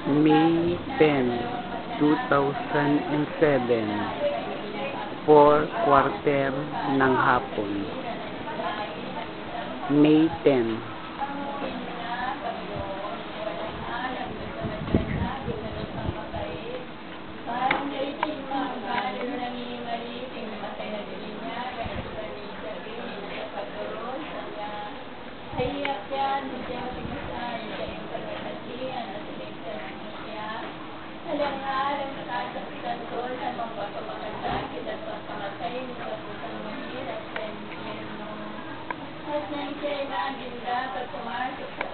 May 10, 2007, 4:15 ng hapon. May 10. Alang-alang sa kasapitan ko sa mga pagpapaganda, kita sa pamatay ni sa pusang mahirap sa impyerno. At nang siya'y naging dapat pumasok sa